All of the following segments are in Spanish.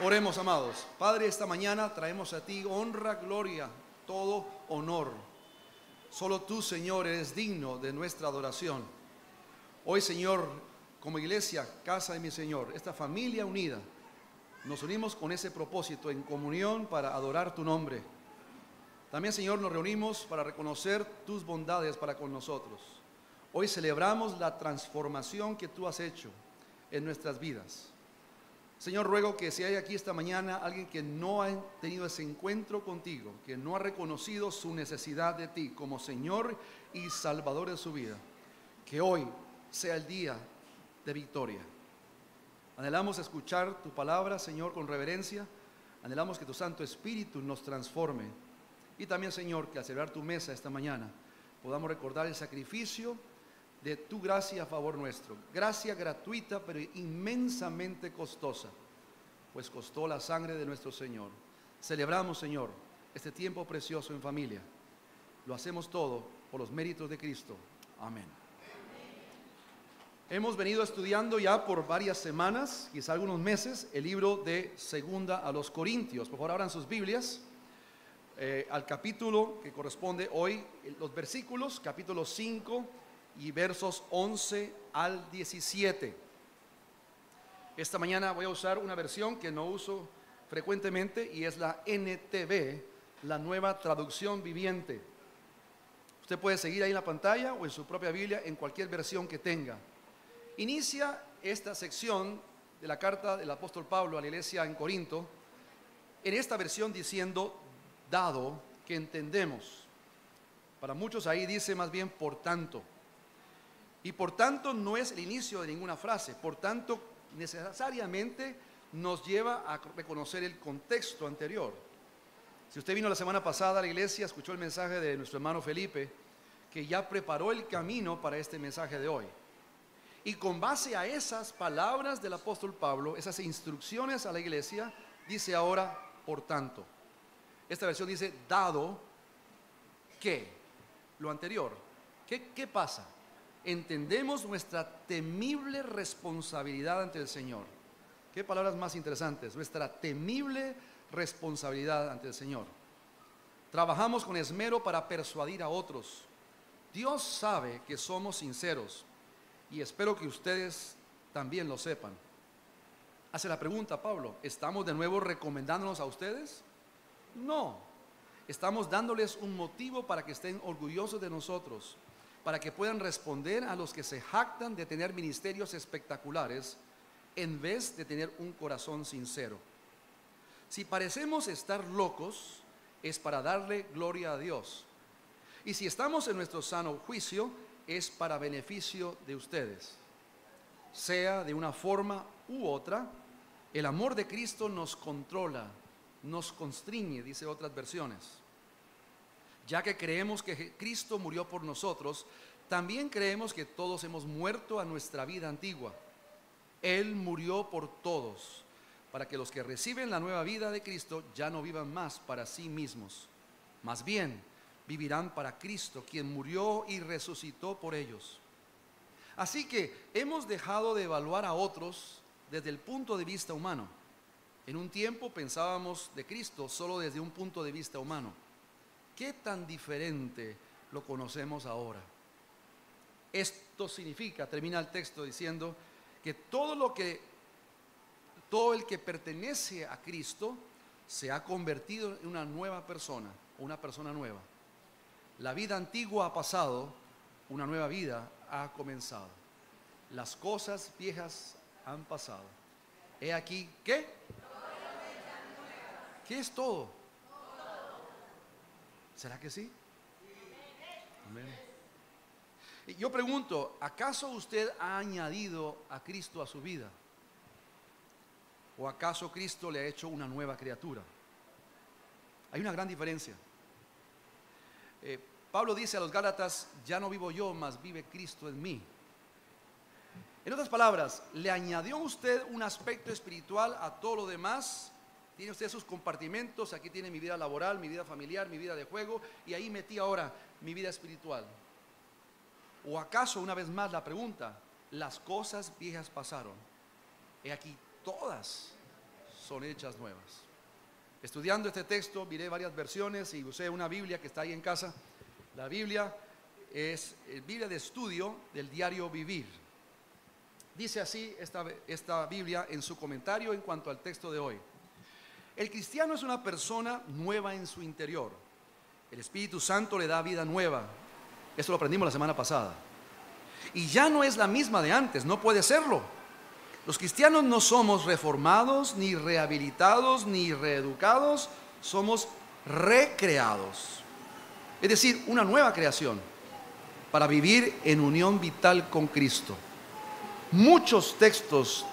Oremos, amados. Padre, esta mañana traemos a ti honra, gloria, todo honor. Solo tú, Señor, eres digno de nuestra adoración. Hoy, Señor, como iglesia, casa de mi Señor, esta familia unida, nos unimos con ese propósito en comunión para adorar tu nombre. También, Señor, nos reunimos para reconocer tus bondades para con nosotros. Hoy celebramos la transformación que tú has hecho en nuestras vidas. Señor, ruego que si hay aquí esta mañana alguien que no ha tenido ese encuentro contigo, que no ha reconocido su necesidad de ti como Señor y Salvador de su vida, que hoy sea el día de victoria. Anhelamos escuchar tu palabra, Señor, con reverencia. Anhelamos que tu Santo Espíritu nos transforme. Y también, Señor, que al celebrar tu mesa esta mañana podamos recordar el sacrificio de tu gracia a favor nuestro. Gracia gratuita, pero inmensamente costosa, pues costó la sangre de nuestro Señor. Celebramos, Señor, este tiempo precioso en familia. Lo hacemos todo por los méritos de Cristo. Amén. Hemos venido estudiando ya por varias semanas, quizá algunos meses, el libro de Segunda a los Corintios. Por favor, abran sus Biblias al capítulo que corresponde hoy, los versículos, capítulo 5 y versos 11 al 17. Esta mañana voy a usar una versión que no uso frecuentemente y es la NTV, la Nueva Traducción Viviente. Usted puede seguir ahí en la pantalla o en su propia Biblia en cualquier versión que tenga. Inicia esta sección de la carta del apóstol Pablo a la iglesia en Corinto en esta versión diciendo: dado que entendemos. Para muchos ahí dice más bien por tanto. Y por tanto no es el inicio de ninguna frase. Por tanto necesariamente nos lleva a reconocer el contexto anterior. Si usted vino la semana pasada a la iglesia, escuchó el mensaje de nuestro hermano Felipe, que ya preparó el camino para este mensaje de hoy. Y con base a esas palabras del apóstol Pablo, esas instrucciones a la iglesia, dice ahora por tanto. Esta versión dice dado que lo anterior. ¿Qué pasa? Entendemos nuestra temible responsabilidad ante el Señor. Qué palabras más interesantes. Nuestra temible responsabilidad ante el Señor. Trabajamos con esmero para persuadir a otros. Dios sabe que somos sinceros y espero que ustedes también lo sepan. Hace la pregunta Pablo: ¿estamos de nuevo recomendándonos a ustedes? No. Estamos dándoles un motivo para que estén orgullosos de nosotros, para que puedan responder a los que se jactan de tener ministerios espectaculares en vez de tener un corazón sincero. Si parecemos estar locos, es para darle gloria a Dios. Y si estamos en nuestro sano juicio, es para beneficio de ustedes. Sea de una forma u otra, el amor de Cristo nos controla, nos constriñe, dice otras versiones. Ya que creemos que Cristo murió por nosotros, también creemos que todos hemos muerto a nuestra vida antigua. Él murió por todos, para que los que reciben la nueva vida de Cristo ya no vivan más para sí mismos. Más bien, vivirán para Cristo, quien murió y resucitó por ellos. Así que hemos dejado de evaluar a otros desde el punto de vista humano. En un tiempo pensábamos de Cristo solo desde un punto de vista humano. ¿Qué tan diferente lo conocemos ahora? Esto significa, termina el texto diciendo, que todo el que pertenece a Cristo se ha convertido en una nueva persona, una persona nueva. La vida antigua ha pasado, una nueva vida ha comenzado. Las cosas viejas han pasado. He aquí, ¿qué? ¿Qué es todo? ¿Será que sí? Amén. Y yo pregunto, ¿acaso usted ha añadido a Cristo a su vida? ¿O acaso Cristo le ha hecho una nueva criatura? Hay una gran diferencia. Pablo dice a los Gálatas: ya no vivo yo, mas vive Cristo en mí. En otras palabras, ¿le añadió usted un aspecto espiritual a todo lo demás? Tiene usted sus compartimentos, aquí tiene mi vida laboral, mi vida familiar, mi vida de juego, y ahí metí ahora mi vida espiritual. ¿O acaso, una vez más la pregunta, las cosas viejas pasaron? He aquí, todas son hechas nuevas. Estudiando este texto, miré varias versiones y usé una Biblia que está ahí en casa. La Biblia es Biblia de estudio del diario vivir. Dice así esta Biblia en su comentario en cuanto al texto de hoy. El cristiano es una persona nueva en su interior. El Espíritu Santo le da vida nueva. Esto lo aprendimos la semana pasada. Y ya no es la misma de antes, no puede serlo. Los cristianos no somos reformados, ni rehabilitados, ni reeducados, somos recreados. Es decir, una nueva creación para vivir en unión vital con Cristo. Muchos textos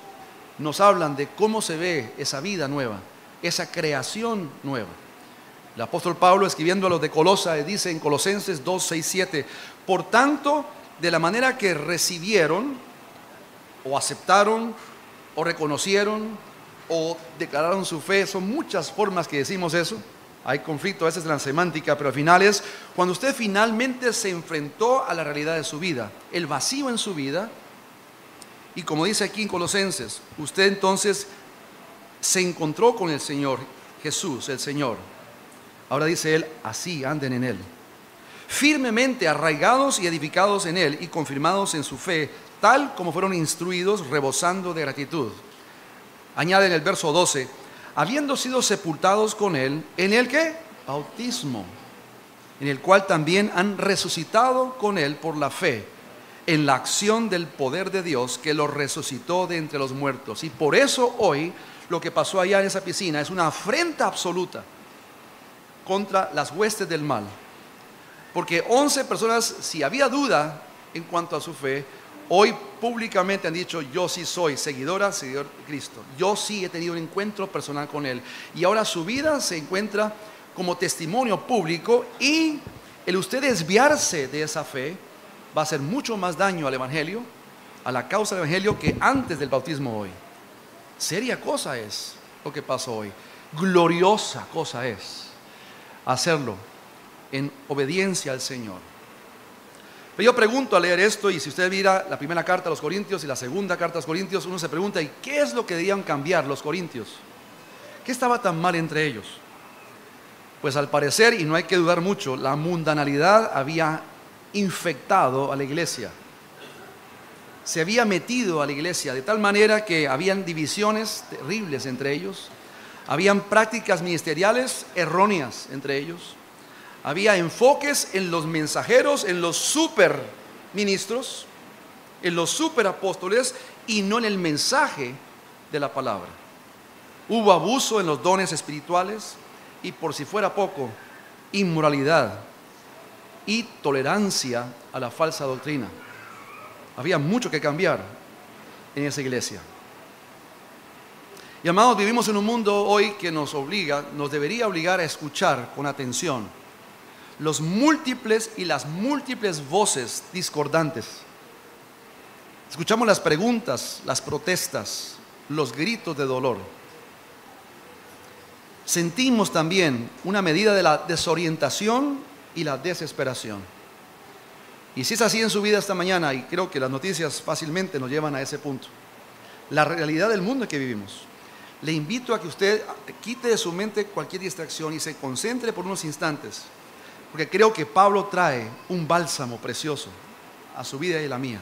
nos hablan de cómo se ve esa vida nueva, esa creación nueva. El apóstol Pablo, escribiendo a los de Colosa, dice en Colosenses 2, 6, 7: por tanto, de la manera que recibieron, o aceptaron, o reconocieron, o declararon su fe, son muchas formas que decimos eso. Hay conflicto a veces en la semántica, pero al final es cuando usted finalmente se enfrentó a la realidad de su vida, el vacío en su vida. Y como dice aquí en Colosenses, usted entonces se encontró con el Señor Jesús, el Señor. Ahora dice Él, así anden en Él, firmemente arraigados y edificados en Él y confirmados en su fe, tal como fueron instruidos, rebosando de gratitud. Añade en el verso 12, habiendo sido sepultados con Él, ¿en el qué? Bautismo, en el cual también han resucitado con Él por la fe, en la acción del poder de Dios que los resucitó de entre los muertos. Y por eso hoy lo que pasó allá en esa piscina es una afrenta absoluta contra las huestes del mal. Porque 11 personas, si había duda en cuanto a su fe, hoy públicamente han dicho, yo sí soy seguidor de Cristo. Yo sí he tenido un encuentro personal con Él. Y ahora su vida se encuentra como testimonio público, y el usted desviarse de esa fe va a hacer mucho más daño al Evangelio, a la causa del Evangelio, que antes del bautismo hoy. Seria cosa es lo que pasó hoy. Gloriosa cosa es hacerlo en obediencia al Señor. Pero yo pregunto al leer esto, y si usted mira la primera carta a los Corintios y la segunda carta a los Corintios, uno se pregunta, ¿y qué es lo que debían cambiar los corintios? ¿Qué estaba tan mal entre ellos? Pues al parecer, y no hay que dudar mucho, la mundanalidad había infectado a la iglesia. Se había metido a la iglesia de tal manera que habían divisiones terribles entre ellos, habían prácticas ministeriales erróneas entre ellos, había enfoques en los mensajeros, en los super ministros, en los super apóstoles, y no en el mensaje de la palabra. Hubo abuso en los dones espirituales, y por si fuera poco, inmoralidad y tolerancia a la falsa doctrina. Había mucho que cambiar en esa iglesia. Y amados, vivimos en un mundo hoy que nos debería obligar a escuchar con atención los múltiples y las múltiples voces discordantes. Escuchamos las preguntas, las protestas, los gritos de dolor. Sentimos también una medida de la desorientación y la desesperación. Y si es así en su vida esta mañana, y creo que las noticias fácilmente nos llevan a ese punto, la realidad del mundo en que vivimos, le invito a que usted quite de su mente cualquier distracción y se concentre por unos instantes, porque creo que Pablo trae un bálsamo precioso a su vida y la mía,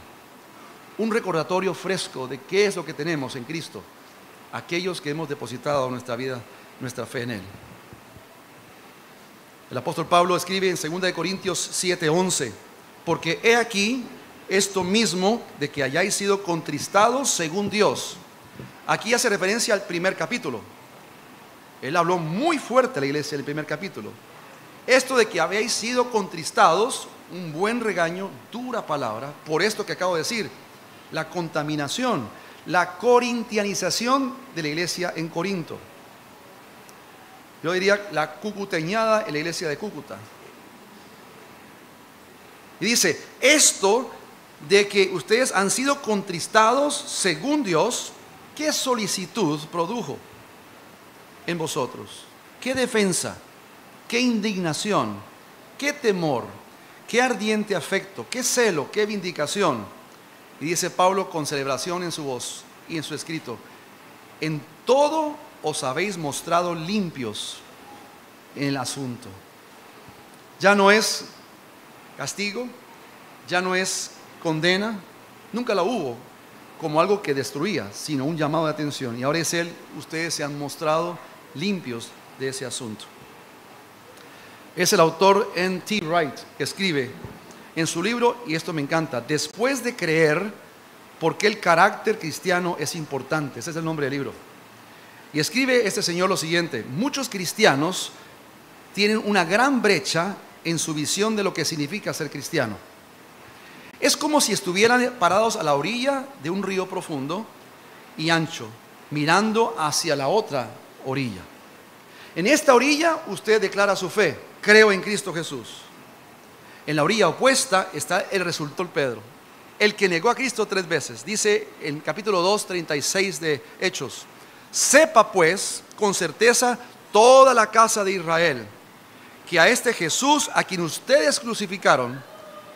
un recordatorio fresco de qué es lo que tenemos en Cristo, aquellos que hemos depositado nuestra vida, nuestra fe en Él. El apóstol Pablo escribe en 2 Corintios 7:11, porque he aquí esto mismo de que hayáis sido contristados según Dios. Aquí hace referencia al primer capítulo. Él habló muy fuerte a la iglesia en el primer capítulo. Esto de que habéis sido contristados, un buen regaño, dura palabra, por esto que acabo de decir, la contaminación, la corintianización de la iglesia en Corinto. Yo diría la cucuteñada en la iglesia de Cúcuta. Y dice, esto de que ustedes han sido contristados según Dios, ¿qué solicitud produjo en vosotros? ¿Qué defensa? ¿Qué indignación? ¿Qué temor? ¿Qué ardiente afecto? ¿Qué celo? ¿Qué vindicación? Y dice Pablo con celebración en su voz y en su escrito, en todo os habéis mostrado limpios en el asunto. Ya no es castigo, ya no es condena, nunca la hubo como algo que destruía, sino un llamado de atención. Y ahora es ustedes se han mostrado limpios de ese asunto. Es el autor N.T. Wright que escribe en su libro, y esto me encanta, Después de creer, ¿por qué el carácter cristiano es importante? Ese es el nombre del libro. Y escribe este señor lo siguiente: muchos cristianos tienen una gran brecha en su visión de lo que significa ser cristiano. Es como si estuvieran parados a la orilla de un río profundo y ancho, mirando hacia la otra orilla. En esta orilla usted declara su fe: creo en Cristo Jesús. En la orilla opuesta está el resultó Pedro, el que negó a Cristo 3 veces. Dice en capítulo 2, 36 de Hechos: sepa pues con certeza toda la casa de Israel que a este Jesús, a quien ustedes crucificaron,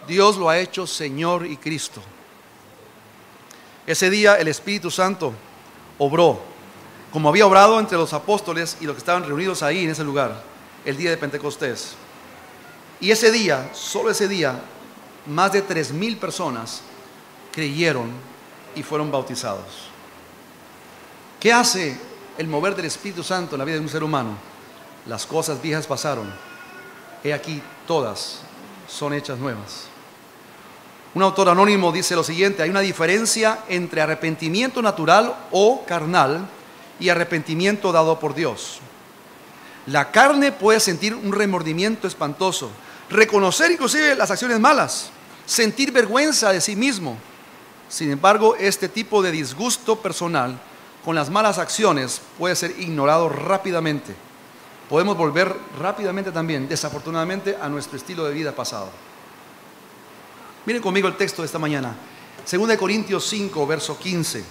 Dios lo ha hecho Señor y Cristo. Ese día el Espíritu Santo obró, como había obrado entre los apóstoles y los que estaban reunidos ahí en ese lugar, el día de Pentecostés. Y ese día, solo ese día, más de 3,000 personas creyeron y fueron bautizados. ¿Qué hace el mover del Espíritu Santo en la vida de un ser humano? Las cosas viejas pasaron, he aquí todas son hechas nuevas. Un autor anónimo dice lo siguiente: hay una diferencia entre arrepentimiento natural o carnal y arrepentimiento dado por Dios. La carne puede sentir un remordimiento espantoso, reconocer inclusive las acciones malas, sentir vergüenza de sí mismo. Sin embargo, este tipo de disgusto personal con las malas acciones puede ser ignorado rápidamente. Podemos volver rápidamente también, desafortunadamente, a nuestro estilo de vida pasado. Miren conmigo el texto de esta mañana. 2 Corintios 5, verso 15.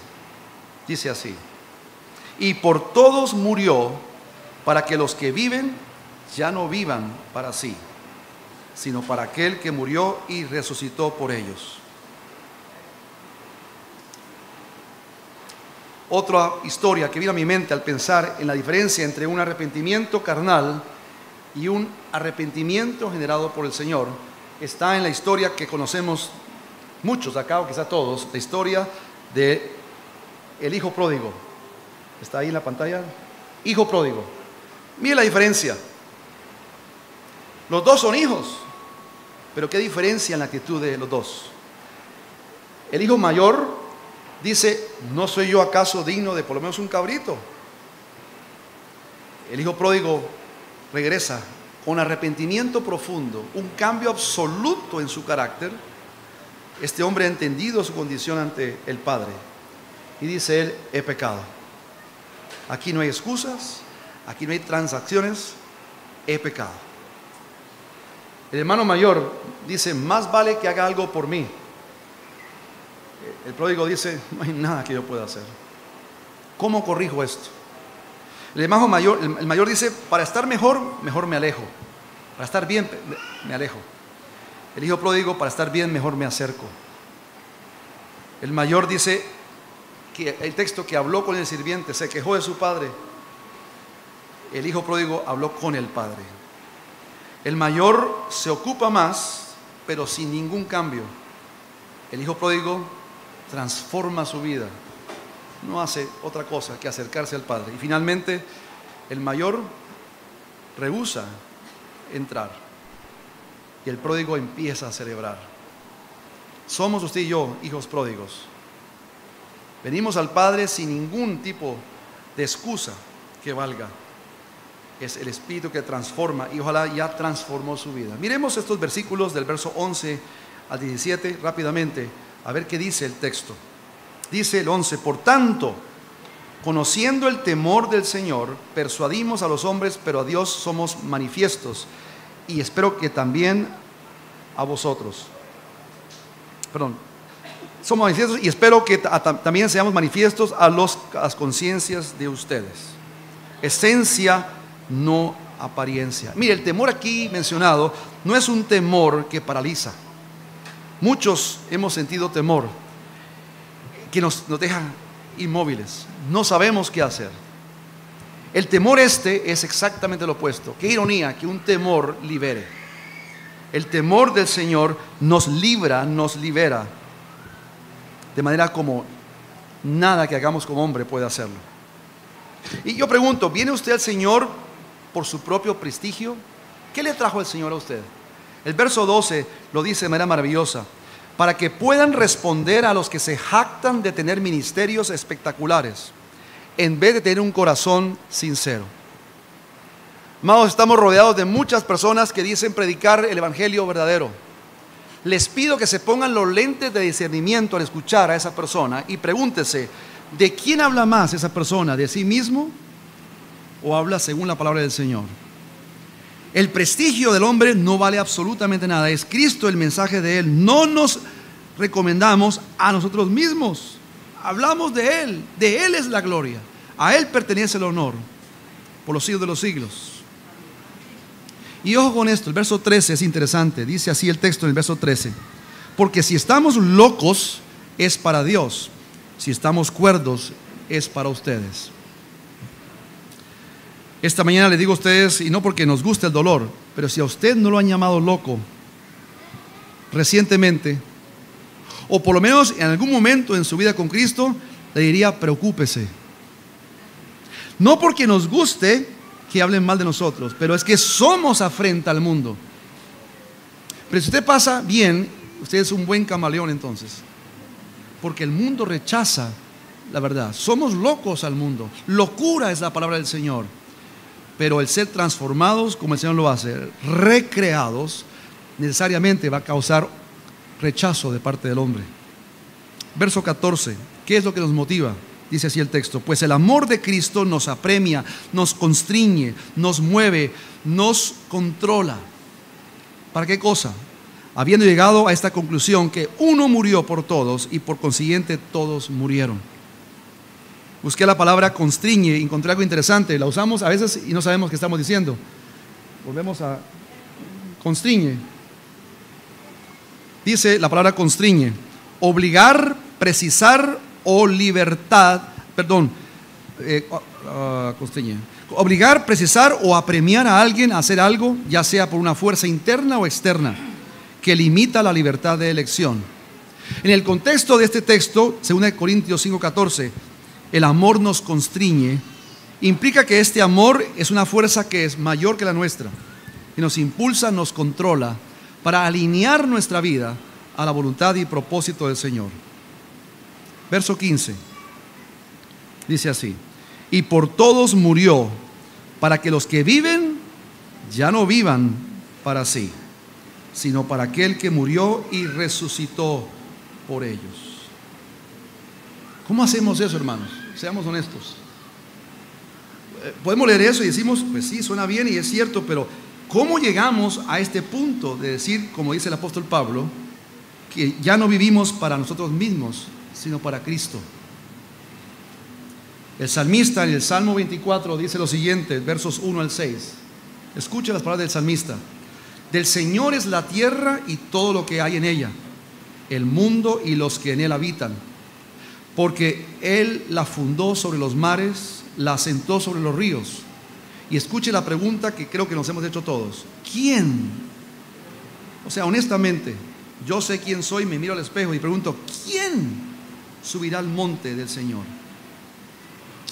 Dice así: y por todos murió, para que los que viven ya no vivan para sí, sino para aquel que murió y resucitó por ellos. Otra historia que vino a mi mente al pensar en la diferencia entre un arrepentimiento carnal y un arrepentimiento generado por el Señor está en la historia que conocemos muchos acá, o quizá todos, la historia de el hijo pródigo. ¿Está ahí en la pantalla? Hijo pródigo. Mire la diferencia. Los dos son hijos, pero qué diferencia en la actitud de los dos. El hijo mayor dice: ¿no soy yo acaso digno de por lo menos un cabrito? El hijo pródigo regresa con arrepentimiento profundo, un cambio absoluto en su carácter. Este hombre ha entendido su condición ante el Padre y dice él: he pecado. Aquí no hay excusas, aquí no hay transacciones, he pecado. El hermano mayor dice: más vale que haga algo por mí. El pródigo dice: no hay nada que yo pueda hacer. ¿Cómo corrijo esto? El mayor dice: para estar mejor me alejo. Para estar bien, me alejo. El hijo pródigo: para estar bien, mejor me acerco. El mayor dice que el texto que habló con el sirviente, se quejó de su padre. El hijo pródigo habló con el padre. El mayor se ocupa más, pero sin ningún cambio. El hijo pródigo transforma su vida, no hace otra cosa que acercarse al Padre. Y finalmente el mayor rehúsa entrar y el pródigo empieza a celebrar. Somos usted y yo hijos pródigos. Venimos al Padre sin ningún tipo de excusa que valga. Es el Espíritu que transforma, y ojalá ya transformó su vida. Miremos estos versículos del verso 11 al 17 rápidamente, a ver qué dice el texto. Dice el 11: por tanto, conociendo el temor del Señor, persuadimos a los hombres, pero a Dios somos manifiestos, y espero que también a vosotros. Somos manifiestos y espero que también seamos manifiestos a las conciencias de ustedes. Esencia, no apariencia. Mire, el temor aquí mencionado no es un temor que paraliza. Muchos hemos sentido temor que nos deja inmóviles, no sabemos qué hacer. El temor este es exactamente lo opuesto. Qué ironía que un temor libere. El temor del Señor nos libra, nos libera, de manera como nada que hagamos como hombre puede hacerlo. Y yo pregunto, ¿viene usted al Señor por su propio prestigio? ¿Qué le trajo el Señor a usted? El verso 12 lo dice de manera maravillosa: para que puedan responder a los que se jactan de tener ministerios espectaculares, en vez de tener un corazón sincero. Amados, estamos rodeados de muchas personas que dicen predicar el evangelio verdadero. Les pido que se pongan los lentes de discernimiento al escuchar a esa persona y pregúntese, ¿de quién habla más esa persona? ¿De sí mismo o habla según la palabra del Señor? El prestigio del hombre no vale absolutamente nada. Es Cristo el mensaje de Él. No nos recomendamos a nosotros mismos. Hablamos de Él. De Él es la gloria. A Él pertenece el honor por los siglos de los siglos. Y ojo con esto, el verso 13 es interesante. Dice así el texto en el verso 13: porque si estamos locos es para Dios, si estamos cuerdos es para ustedes. Esta mañana le digo a ustedes, y no porque nos guste el dolor, pero si a usted no lo han llamado loco recientemente, o por lo menos en algún momento en su vida con Cristo, le diría: preocúpese. No porque nos guste que hablen mal de nosotros, pero es que somos afrenta al mundo. Pero si usted pasa bien, usted es un buen camaleón entonces, porque el mundo rechaza la verdad. Somos locos al mundo. Locura es la palabra del Señor. Pero el ser transformados, como el Señor lo hace, recreados, necesariamente va a causar rechazo de parte del hombre. Verso 14, ¿qué es lo que nos motiva? Dice así el texto: pues el amor de Cristo nos apremia, nos constriñe, nos mueve, nos controla. ¿Para qué cosa? Habiendo llegado a esta conclusión que uno murió por todos y por consiguiente todos murieron. Busqué la palabra constriñe y encontré algo interesante. La usamos a veces y no sabemos qué estamos diciendo. Volvemos a constriñe. Dice la palabra constriñe: obligar, precisar o libertad, constriñe. Obligar, precisar o apremiar a alguien a hacer algo, ya sea por una fuerza interna o externa, que limita la libertad de elección. En el contexto de este texto, 2 Corintios 5:14, el amor nos constriñe, implica que este amor es una fuerza que es mayor que la nuestra y nos impulsa, nos controla para alinear nuestra vida a la voluntad y propósito del Señor. Verso 15 dice así: y por todos murió, para que los que viven ya no vivan para sí, sino para aquel que murió y resucitó por ellos. ¿Cómo hacemos eso, hermanos? Seamos honestos. Podemos leer eso y decimos, pues sí, suena bien y es cierto, pero ¿cómo llegamos a este punto de decir, como dice el apóstol Pablo, que ya no vivimos para nosotros mismos, sino para Cristo? El salmista en el Salmo 24 dice lo siguiente, versos 1 al 6. Escuche las palabras del salmista: del Señor es la tierra y todo lo que hay en ella, el mundo y los que en él habitan, porque Él la fundó sobre los mares, la asentó sobre los ríos. Y escuche la pregunta que creo que nos hemos hecho todos: ¿quién? O sea, honestamente, yo sé quién soy, me miro al espejo y pregunto: ¿quién subirá al monte del Señor?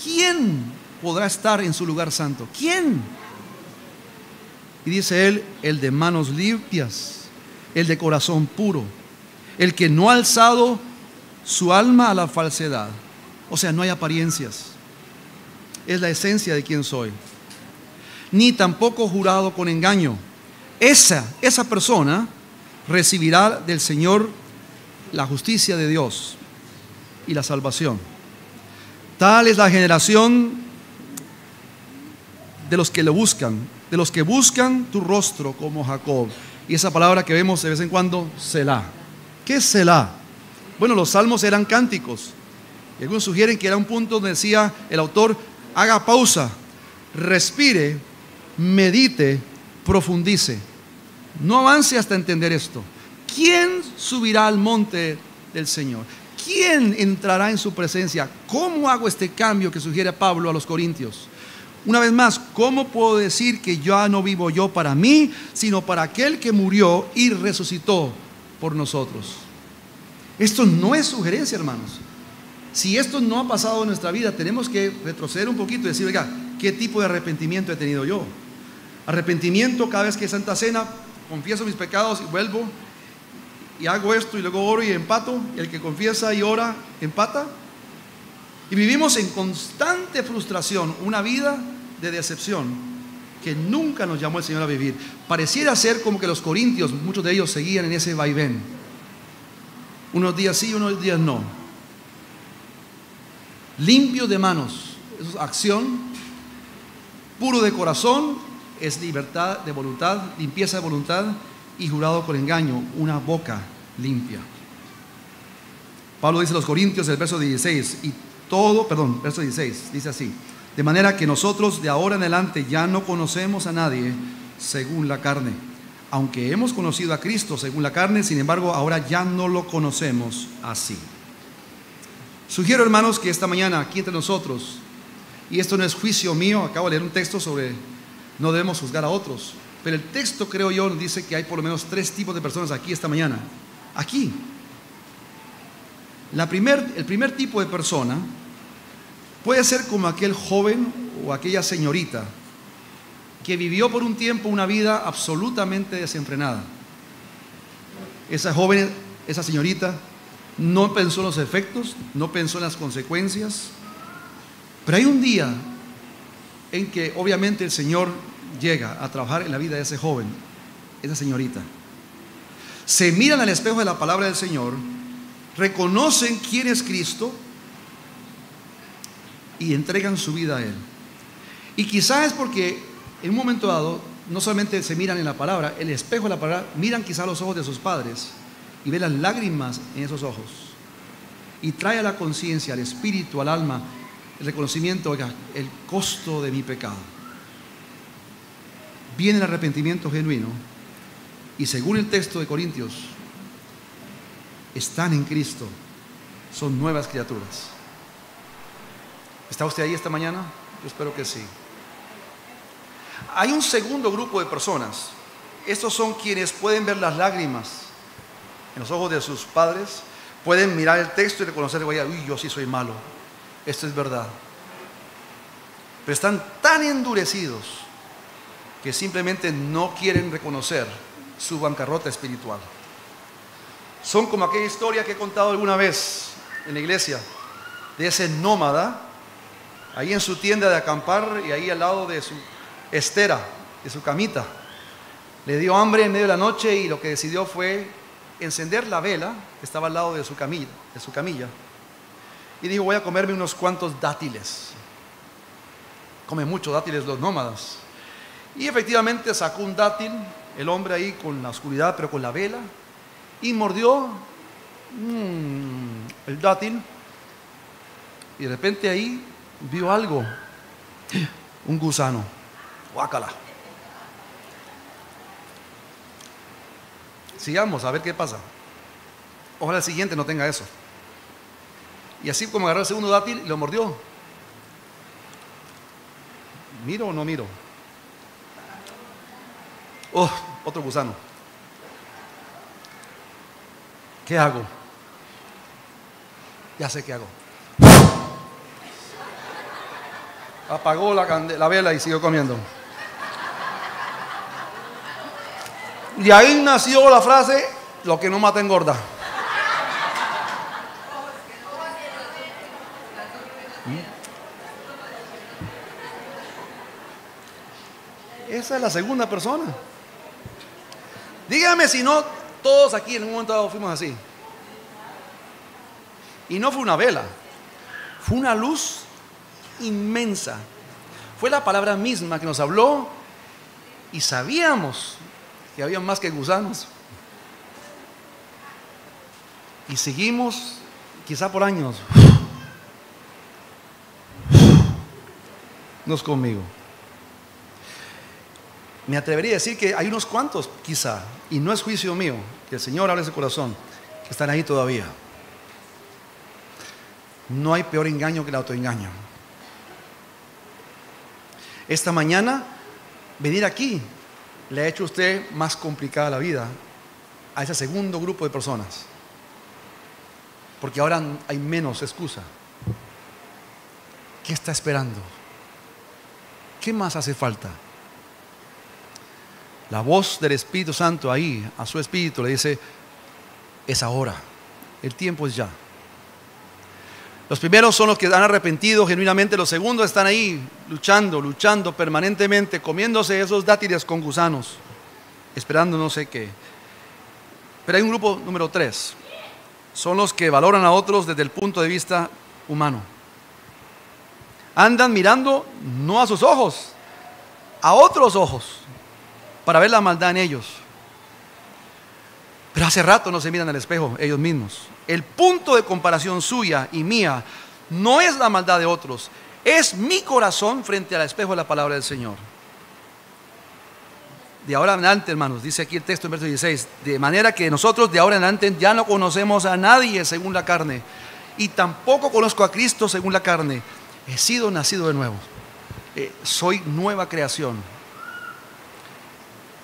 ¿Quién podrá estar en su lugar santo? ¿Quién? Y dice Él: el de manos limpias, el de corazón puro, el que no ha alzado su alma a la falsedad. O sea, no hay apariencias. Es la esencia de quién soy. Ni tampoco jurado con engaño. Esa persona recibirá del Señor la justicia de Dios y la salvación. Tal es la generación de los que lo buscan, de los que buscan tu rostro, como Jacob. Y esa palabra que vemos de vez en cuando, Selah. ¿Qué es Selah? Bueno, los salmos eran cánticos. Y algunos sugieren que era un punto donde decía el autor: haga pausa, respire, medite, profundice. No avance hasta entender esto. ¿Quién subirá al monte del Señor? ¿Quién entrará en su presencia? ¿Cómo hago este cambio que sugiere Pablo a los Corintios? Una vez más, ¿cómo puedo decir que ya no vivo yo para mí, sino para aquel que murió y resucitó por nosotros? Esto no es sugerencia, hermanos. Si esto no ha pasado en nuestra vida, tenemos que retroceder un poquito y decir, oiga, ¿qué tipo de arrepentimiento he tenido yo? Arrepentimiento cada vez que es Santa Cena, confieso mis pecados y vuelvo y hago esto y luego oro y empato. El que confiesa y ora, empata. Y vivimos en constante frustración, una vida de decepción que nunca nos llamó el Señor a vivir. Pareciera ser como que los corintios, muchos de ellos seguían en ese vaivén. Unos días sí, unos días no. Limpio de manos, eso es acción. Puro de corazón, es libertad de voluntad, limpieza de voluntad. Y jurado con engaño, una boca limpia. Pablo dice a los Corintios, el verso 16, verso 16, dice así: de manera que nosotros de ahora en adelante ya no conocemos a nadie según la carne. Aunque hemos conocido a Cristo según la carne, sin embargo, ahora ya no lo conocemos así. Sugiero, hermanos, que esta mañana aquí entre nosotros, y esto no es juicio mío, acabo de leer un texto sobre no debemos juzgar a otros, pero el texto, creo yo, nos dice que hay por lo menos 3 tipos de personas aquí esta mañana. Aquí. El primer tipo de persona puede ser como aquel joven o aquella señorita que vivió por un tiempo una vida absolutamente desenfrenada. Esa joven, esa señorita, no pensó en los efectos, no pensó en las consecuencias. Pero hay un día en que obviamente el Señor llega a trabajar en la vida de ese joven, esa señorita. Se miran al espejo de la palabra del Señor, reconocen quién es Cristo y entregan su vida a Él. Y quizás es porque en un momento dado no solamente se miran en la palabra, el espejo de la palabra, miran quizás los ojos de sus padres y ven las lágrimas en esos ojos, y trae a la conciencia, al espíritu, al alma, el reconocimiento, oiga, el costo de mi pecado. Viene el arrepentimiento genuino y según el texto de Corintios, están en Cristo, son nuevas criaturas. ¿Está usted ahí esta mañana? Yo espero que sí. Hay un segundo grupo de personas. Estos son quienes pueden ver las lágrimas en los ojos de sus padres, pueden mirar el texto y reconocer, uy, yo sí soy malo, esto es verdad. Pero están tan endurecidos que simplemente no quieren reconocer su bancarrota espiritual. Son como aquella historia que he contado alguna vez en la iglesia, de ese nómada, ahí en su tienda de acampar y ahí al lado de su estera, de su camita. Le dio hambre en medio de la noche y lo que decidió fue encender la vela que estaba al lado de su camilla. Y dijo, voy a comerme unos cuantos dátiles. Comen muchos dátiles los nómadas. Y efectivamente sacó un dátil, el hombre ahí con la oscuridad, pero con la vela, y mordió el dátil. Y de repente ahí vio algo, un gusano. Guácala. Sigamos a ver qué pasa. Ojalá el siguiente no tenga eso. Y así como agarró el segundo dátil y lo mordió. ¿Miro o no miro? Oh, otro gusano. ¿Qué hago? Ya sé qué hago. Apagó la vela y siguió comiendo. Y ahí nació la frase, lo que no mata engorda. Esa es la segunda persona. Dígame si no, todos aquí en un momento dado fuimos así. Y no fue una vela, fue una luz inmensa. Fue la palabra misma que nos habló y sabíamos que había más que gusanos. Y seguimos, quizá por años. No es conmigo. Me atrevería a decir que hay unos cuantos, quizá, y no es juicio mío, que el Señor abre ese corazón, que están ahí todavía. No hay peor engaño que el autoengaño. Esta mañana, venir aquí le ha hecho a usted más complicada la vida a ese segundo grupo de personas. Porque ahora hay menos excusa. ¿Qué está esperando? ¿Qué más hace falta? La voz del Espíritu Santo ahí, a su espíritu, le dice: es ahora, el tiempo es ya. Los primeros son los que han arrepentido genuinamente, los segundos están ahí luchando permanentemente, comiéndose esos dátiles con gusanos, esperando no sé qué. Pero hay un grupo número 3, son los que valoran a otros desde el punto de vista humano. Andan mirando no a sus ojos, a otros ojos, para ver la maldad en ellos. Pero hace rato no se miran al espejo ellos mismos. El punto de comparación suya y mía no es la maldad de otros, es mi corazón frente al espejo de la palabra del Señor. De ahora en adelante, hermanos, dice aquí el texto en verso 16, de manera que nosotros de ahora en adelante ya no conocemos a nadie según la carne, y tampoco conozco a Cristo según la carne. He sido nacido de nuevo, soy nueva creación.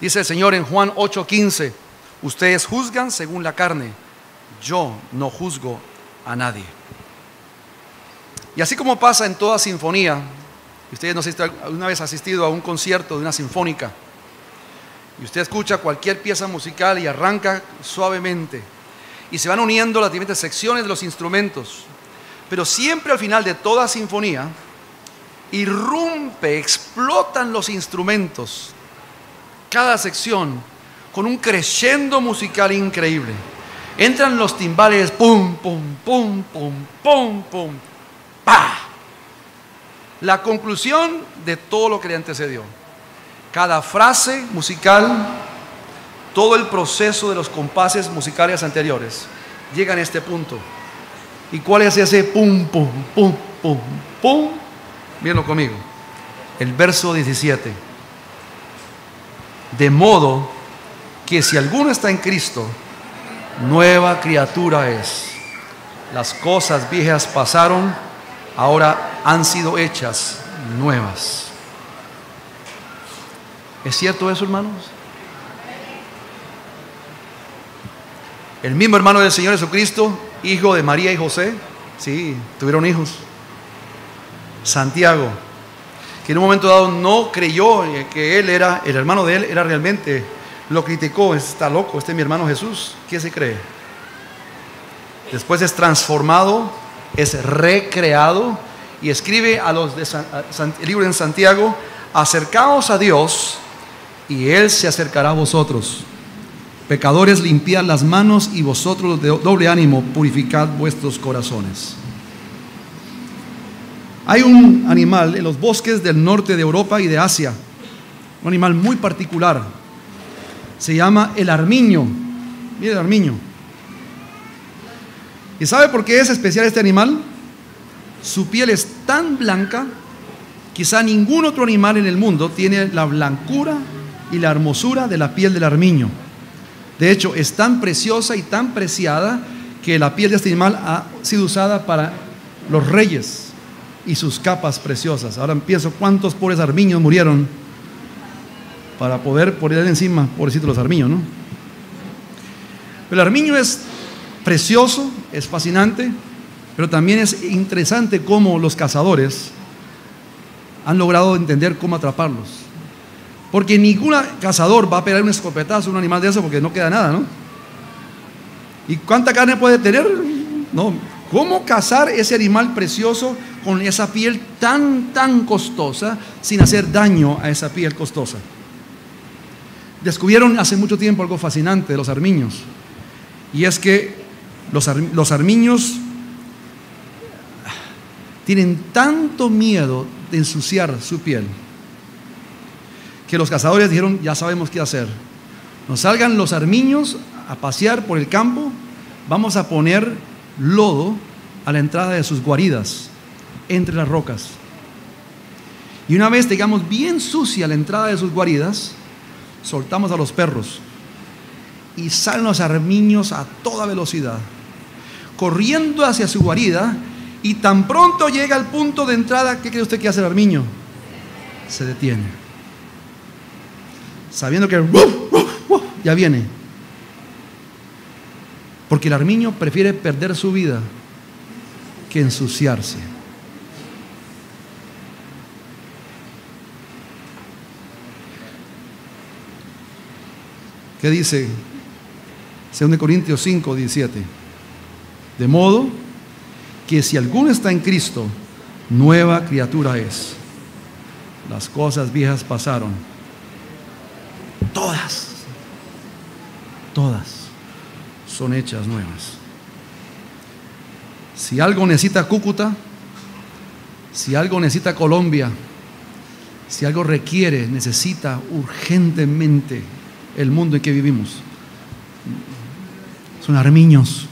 Dice el Señor en Juan 8:15, ustedes juzgan según la carne, yo no juzgo a nadie. Y así como pasa en toda sinfonía, ustedes no sé si alguna vez han asistido a un concierto de una sinfónica, y usted escucha cualquier pieza musical y arranca suavemente, y se van uniendo las diferentes secciones de los instrumentos, pero siempre al final de toda sinfonía, explotan los instrumentos, cada sección, con un crescendo musical increíble. Entran los timbales, pum, pum, pum, pum, pum, pum, pa. La conclusión de todo lo que le antecedió. Cada frase musical, todo el proceso de los compases musicales anteriores, llega a este punto. ¿Y cuál es ese pum, pum, pum, pum, pum? Mírenlo conmigo. El verso 17. De modo que si alguno está en Cristo, nueva criatura es. Las cosas viejas pasaron, ahora han sido hechas nuevas. ¿Es cierto eso, hermanos? El mismo hermano del Señor Jesucristo, hijo de María y José, sí, tuvieron hijos. Santiago, que en un momento dado no creyó que él era, el hermano de él era realmente, lo criticó: está loco, este es mi hermano Jesús, ¿qué se cree? Después es transformado, es recreado, y escribe a los de el libro en Santiago: acercaos a Dios y Él se acercará a vosotros. Pecadores, limpiad las manos, y vosotros de doble ánimo, purificad vuestros corazones. Hay un animal en los bosques del norte de Europa y de Asia, un animal muy particular, se llama el armiño. Mire el armiño. ¿Y sabe por qué es especial este animal? Su piel es tan blanca, quizá ningún otro animal en el mundo tiene la blancura y la hermosura de la piel del armiño. De hecho, es tan preciosa y tan preciada que la piel de este animal ha sido usada para los reyes y sus capas preciosas. Ahora pienso cuántos pobres armiños murieron para poder poner encima, pobrecitos los armiños, ¿no? Pero el armiño es precioso, es fascinante, pero también es interesante cómo los cazadores han logrado entender cómo atraparlos. Porque ningún cazador va a pegar un escopetazo a un animal de eso porque no queda nada, ¿no? ¿Y cuánta carne puede tener? No. ¿Cómo cazar ese animal precioso con esa piel tan costosa sin hacer daño a esa piel costosa? Descubrieron hace mucho tiempo algo fascinante de los armiños, y es que los armiños tienen tanto miedo de ensuciar su piel que los cazadores dijeron: ya sabemos qué hacer. Nos salgan los armiños a pasear por el campo, vamos a poner lodo a la entrada de sus guaridas, entre las rocas. Y una vez tengamos bien sucia la entrada de sus guaridas, soltamos a los perros y salen los armiños a toda velocidad, corriendo hacia su guarida, y tan pronto llega al punto de entrada, ¿qué cree usted que hace el armiño? se detiene, sabiendo que ya viene, porque el armiño prefiere perder su vida que ensuciarse. ¿Qué dice 2 Corintios 5, 17? De modo que si alguno está en Cristo, nueva criatura es. Las cosas viejas pasaron. Todas son hechas nuevas. Si algo necesita Cúcuta, si algo necesita Colombia, si algo necesita urgentemente el mundo en que vivimos, son armiños.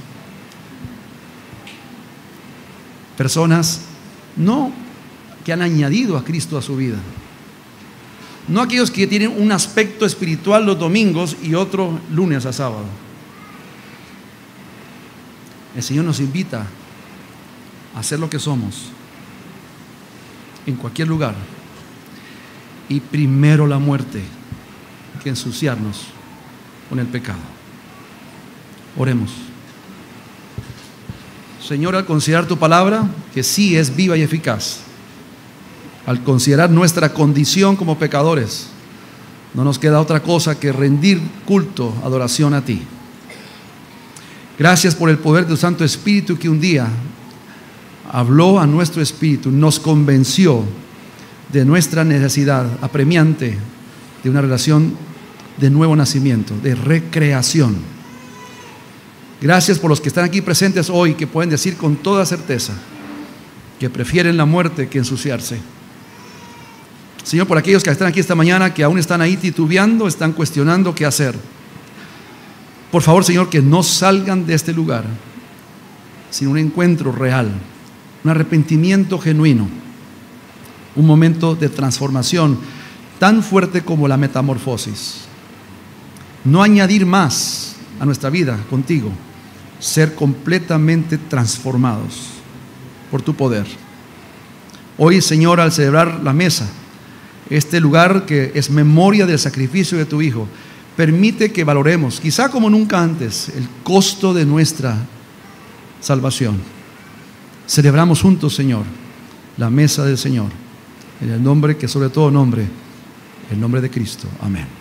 Personas no que han añadido a Cristo a su vida, no aquellos que tienen un aspecto espiritual los domingos y otro lunes a sábado. El Señor nos invita a ser lo que somos en cualquier lugar, y primero la muerte que ensuciarnos con el pecado. Oremos. Señor, al considerar tu palabra, que sí es viva y eficaz, al considerar nuestra condición como pecadores, no nos queda otra cosa que rendir culto, adoración a ti. Gracias por el poder de tu Santo Espíritu, que un día habló a nuestro espíritu, nos convenció de nuestra necesidad apremiante de una relación de nuevo nacimiento, de recreación. Gracias por los que están aquí presentes hoy, que pueden decir con toda certeza que prefieren la muerte que ensuciarse. Señor, por aquellos que están aquí esta mañana, que aún están ahí titubeando, están cuestionando qué hacer, por favor, Señor, que no salgan de este lugar sin un encuentro real, un arrepentimiento genuino, un momento de transformación tan fuerte como la metamorfosis. No añadir más a nuestra vida contigo, ser completamente transformados por tu poder. Hoy, Señor, al celebrar la mesa, este lugar que es memoria del sacrificio de tu Hijo, permite que valoremos, quizá como nunca antes, el costo de nuestra salvación. Celebramos juntos, Señor, la mesa del Señor, en el nombre que sobre todo nombre, el nombre de Cristo. Amén.